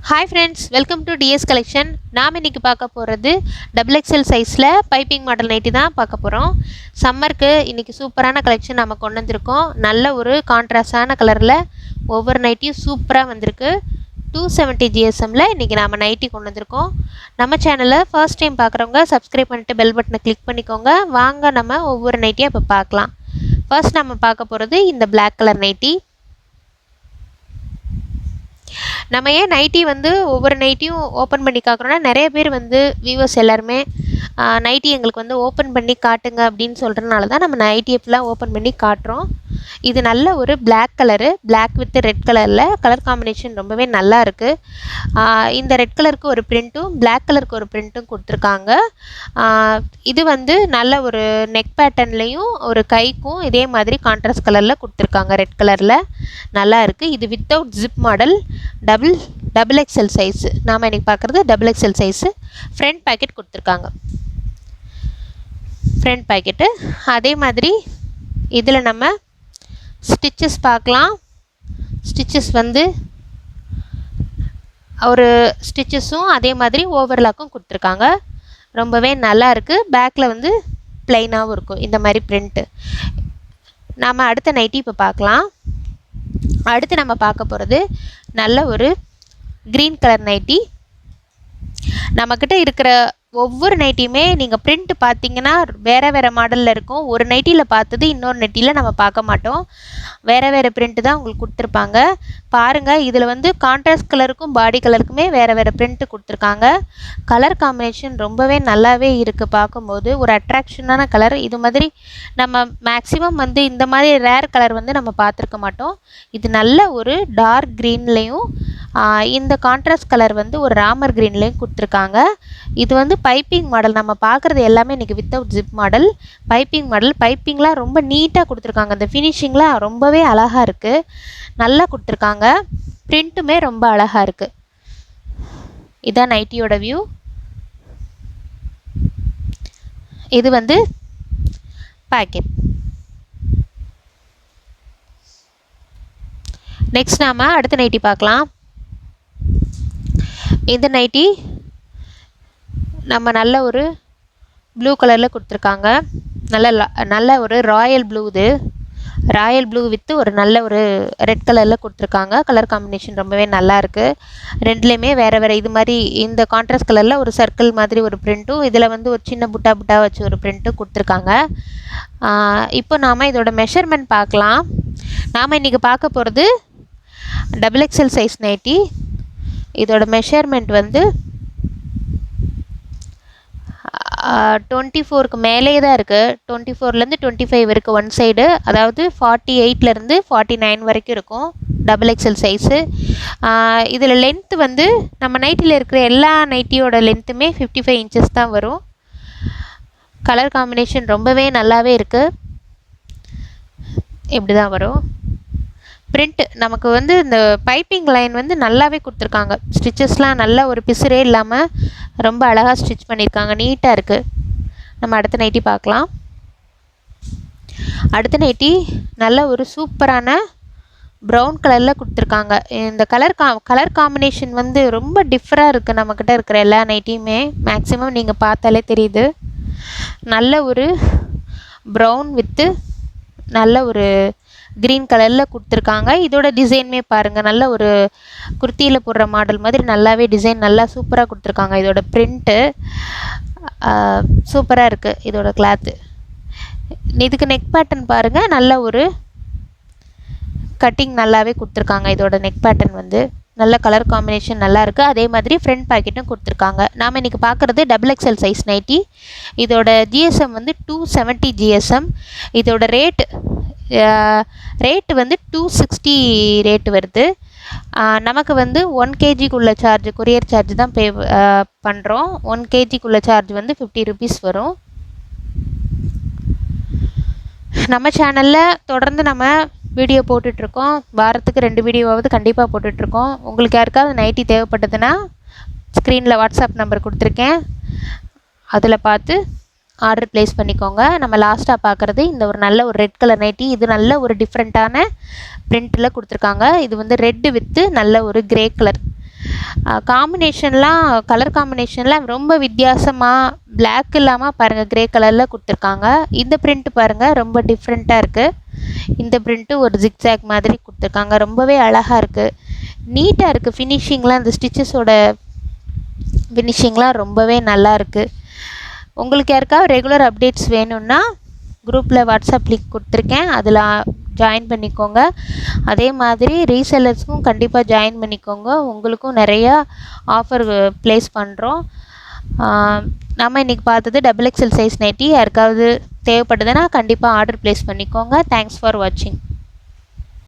Hi friends, welcome to DS collection. நாம் இன்னைக்கு பார்க்க போறது டபுள் எக்ஸ்எல் சைஸ்ல பைப்பிங் மாடல் நைட்டி தான் பார்க்க போறோம். சம்மருக்கு இன்னைக்கு சூப்பரான கலெக்ஷன் நாம கொண்டு வந்திருக்கோம். நல்ல ஒரு கான்ட்ராஸ்டான கலர்ல ஒவ்வொரு நைட்டியும் சூப்பரா வந்திருக்கு. 270 GSMல இன்னைக்கு நாம நைட்டி கொண்டு வந்திருக்கோம். நம்ம சேனலை ஃபர்ஸ்ட் டைம் பார்க்குறவங்க சப்ஸ்கிரைப் பண்ணிட்டு பெல் பட்டனை கிளிக் பண்ணிக்கோங்க. வாங்க நம்ம ஒவ்வொரு நைட்டியும் இப்போ பார்க்கலாம். ஃபர்ஸ்ட் நம்ம பார்க்க போறது இந்த Black கலர் நைட்டி. நம்ம ஏன் நைட்டி வந்து ஒவ்வொரு நைட்டியும் ஓப்பன் பண்ணி காக்குறோன்னா நிறைய பேர் வந்து வியூவர்ஸ் எல்லாருமே நைட்டி எங்களுக்கு வந்து ஓப்பன் பண்ணி காட்டுங்க அப்படின்னு சொல்கிறனால தான் நம்ம நைட்டி எப்பெல்லாம் ஓப்பன் பண்ணி காட்டுறோம். இது நல்ல ஒரு Black colour, Black with red கலரில் கலர் காம்பினேஷன் ரொம்பவே நல்லா இருக்குது. இந்த ரெட் கலருக்கு ஒரு பிரிண்ட்டும் Black கலருக்கு ஒரு பிரிண்ட்டும் கொடுத்துருக்காங்க. இது வந்து நல்ல ஒரு நெக் பேட்டர்ன்லேயும் ஒரு கைக்கும் இதே மாதிரி கான்ட்ராஸ்ட் கலரில் கொடுத்துருக்காங்க. ரெட் கலரில் நல்லா இருக்குது. இது without zip model double XL size. நாம் இன்றைக்கி பார்க்குறது double XL size. Front packet கொடுத்துருக்காங்க. ஃப்ரண்ட் பேக்கெட்டு அதே மாதிரி இதில் நம்ம ஸ்டிச்சஸ் பார்க்கலாம். ஸ்டிச்சஸ் வந்து ஒரு ஸ்டிச்சஸும் அதே மாதிரி ஓவர்லாக்கும் கொடுத்துருக்காங்க. ரொம்பவே நல்லா இருக்குது. பேக்கில் வந்து ப்ளைனாகவும் இருக்கும் இந்த மாதிரி பிரிண்ட்டு. நாம் அடுத்த நைட்டி இப்போ பார்க்கலாம். அடுத்து நம்ம பார்க்க போகிறது நல்ல ஒரு க்ரீன் கலர் நைட்டி. நம்மக்கிட்ட இருக்கிற ஒவ்வொரு நைட்டியுமே நீங்கள் பிரிண்ட் பார்த்தீங்கன்னா வேறு வேறு மாடலில் இருக்கும். ஒரு நைட்டியில் பார்த்தது இன்னொரு நைட்டியில் நம்ம பார்க்க மாட்டோம். வேறு வேறு பிரிண்ட்டு தான் உங்களுக்கு கொடுத்துருப்பாங்க. பாருங்கள், இதில் வந்து கான்ட்ராஸ்ட் கலருக்கும் பாடி கலருக்குமே வேறு வேறு பிரிண்ட்டு கொடுத்துருக்காங்க. கலர் காம்பினேஷன் ரொம்பவே நல்லாவே இருக்குது. பார்க்கும்போது ஒரு அட்ராக்ஷனான கலர். இது மாதிரி நம்ம மேக்ஸிமம் வந்து இந்த மாதிரி ரேர் கலர் வந்து நம்ம பார்த்துருக்க மாட்டோம். இது நல்ல ஒரு டார்க் க்ரீன்லேயும் இந்த கான்ட்ராஸ்ட் கலர் வந்து ஒரு ராமர் க்ரீன்லேயும் கொடுத்துருக்காங்க. இது வந்து பைப்பிங் மாடல். நம்ம பார்க்குறது எல்லாமே இன்றைக்கி without zip model, piping model. பைப்பிங்லாம் ரொம்ப நீட்டாக கொடுத்துருக்காங்க. இந்த ஃபினிஷிங்லாம் ரொம்பவே அழகாக இருக்குது. நல்லா கொடுத்துருக்காங்க. பிரிண்ட்டுமே ரொம்ப அழகாக இருக்குது. இதான் நைட்டியோட வியூ. இது வந்து பேக்கெட். நெக்ஸ்ட் நாம் அடுத்த நைட்டி பார்க்கலாம். இந்த நைட்டி நம்ம நல்ல ஒரு ப்ளூ கலரில் கொடுத்துருக்காங்க. நல்ல ஒரு ராயல் ப்ளூ. இது ராயல் ப்ளூ வித்து ஒரு நல்ல ஒரு ரெட் கலரில் கொடுத்துருக்காங்க. கலர் காம்பினேஷன் ரொம்பவே நல்லா இருக்குது. ரெண்டுலேயுமே வேறு வேறு இது மாதிரி இந்த கான்ட்ராஸ்ட் கலரில் ஒரு சர்க்கிள் மாதிரி ஒரு பிரிண்ட்டும், இதில் வந்து ஒரு சின்ன புட்டா வச்சு ஒரு பிரிண்ட்டும் கொடுத்துருக்காங்க. இப்போ நாம் இதோட மெஷர்மெண்ட் பார்க்கலாம். நாம் இன்றைக்கி பார்க்க போகிறது டபுள் எக்ஸ்எல் சைஸ் நைட்டி. இதோட மெஷர்மெண்ட் வந்து 24க்கு மேலே தான் இருக்குது. 24லேருந்து 25 இருக்குது ஒன் சைடு. அதாவது 48லேருந்து 49 வரைக்கும் இருக்கும் டபுள் எக்ஸ்எல் சைஸு. இதில் லென்த்து வந்து நம்ம நைட்டியில் இருக்கிற எல்லா நைட்டியோட லென்த்துமே 55 இன்ச்சஸ் தான் வரும். கலர் காம்பினேஷன் ரொம்பவே நல்லாவே இருக்குது. இப்படி தான் வரும். பிரிண்ட் நமக்கு வந்து இந்த பைப்பிங் லைன் வந்து நல்லாவே கொடுத்துருக்காங்க. ஸ்டிச்சஸ்லாம் நல்ல ஒரு பிசுரே இல்லாமல் ரொம்ப அழகாக ஸ்டிச் பண்ணியிருக்காங்க. நீட்டாக இருக்குது. நம்ம அடுத்த நைட்டி பார்க்கலாம். அடுத்த நைட்டி நல்ல ஒரு சூப்பரான ப்ரௌன் கலரில் கொடுத்துருக்காங்க. இந்த கலர் காம்பினேஷன் வந்து ரொம்ப டிஃப்ரெண்டாக இருக்குது. நம்மக்கிட்ட இருக்கிற எல்லா நைட்டியுமே மேக்ஸிமம் நீங்கள் பார்த்தாலே தெரியுது. நல்ல ஒரு ப்ரௌன் வித்து நல்ல ஒரு க்ரீன் கலரில் கொடுத்துருக்காங்க. இதோட டிசைனுமே பாருங்கள், நல்ல ஒரு குர்த்தியில் போடுற மாடல் மாதிரி நல்லாவே டிசைன் நல்லா சூப்பராக கொடுத்துருக்காங்க. இதோட பிரிண்ட்டு சூப்பராக இருக்குது. இதோட கிளாத்து. இதுக்கு நெக் பேட்டர்ன் பாருங்கள், நல்ல ஒரு கட்டிங் நல்லாவே கொடுத்துருக்காங்க. இதோட நெக் பேட்டர்ன் வந்து நல்ல கலர் காம்பினேஷன் நல்லா இருக்குது. அதே மாதிரி ஃப்ரண்ட் பேக்கெட்டும் கொடுத்துருக்காங்க. நாம் இன்றைக்கி பார்க்குறது டபுள் எக்ஸ்எல் சைஸ் நைட்டி. இதோட GSM வந்து 270 GSM. இதோட ரேட்டு வந்து 260 ரேட்டு வருது. நமக்கு வந்து 1 kgக்குள்ள சார்ஜ், கொரியர் சார்ஜ் தான் பே பண்ணுறோம். 1 kgக்குள்ள சார்ஜ் வந்து 50 ருபீஸ் வரும். நம்ம சேனலில் தொடர்ந்து நம்ம வீடியோ போட்டுட்ருக்கோம். வாரத்துக்கு 2 வீடியோவாவது கண்டிப்பாக போட்டுட்ருக்கோம். உங்களுக்கு யாருக்காவது நைட்டி தேவைப்பட்டதுன்னா ஸ்க்ரீனில் வாட்ஸ்அப் நம்பர் கொடுத்துருக்கேன். அதில் பார்த்து ஆர்டர் ப்ளேஸ் பண்ணிக்கோங்க. நம்ம லாஸ்ட்டாக பார்க்குறது இந்த ஒரு நல்ல ஒரு ரெட் கலர் நைட்டி. இது நல்ல ஒரு டிஃப்ரெண்ட்டான பிரிண்ட்டில் கொடுத்துருக்காங்க. இது வந்து ரெட்டு வித்து நல்ல ஒரு கிரே கலர். காம்பினேஷன்லாம் கலர் காம்பினேஷன்லாம் ரொம்ப வித்தியாசமாக பிளாக் இல்லாமல் பாருங்கள் க்ரே கலரில் கொடுத்துருக்காங்க. இந்த பிரிண்ட் பாருங்கள் ரொம்ப டிஃப்ரெண்ட்டாக இருக்குது. இந்த பிரிண்ட்டு ஒரு ஜிக்ஸாக் மாதிரி கொடுத்துருக்காங்க. ரொம்பவே அழகாக இருக்குது, நீட்டாக இருக்குது. ஃபினிஷிங்லாம் இந்த ஸ்டிச்சஸோட ஃபினிஷிங்லாம் ரொம்பவே நல்லா இருக்குது. உங்களுக்கு யாருக்காவது ரெகுலர் அப்டேட்ஸ் வேணும்னா குரூப்பில் வாட்ஸ்அப் லிங்க் கொடுத்துருக்கேன், அதில் ஜாயின் பண்ணிக்கோங்க. அதே மாதிரி ரீசெல்லர்ஸ்க்கும் கண்டிப்பாக ஜாயின் பண்ணிக்கோங்க. உங்களுக்கும் நிறையா ஆஃபர் ப்ளேஸ் பண்ணுறோம். நம்ம இன்றைக்கி பார்த்தது XXL சைஸ் நைட்டி. யாருக்காவது தேவைப்படுதுன்னா கண்டிப்பாக ஆர்டர் ப்ளேஸ் பண்ணிக்கோங்க. தேங்க்ஸ் ஃபார் வாட்சிங்.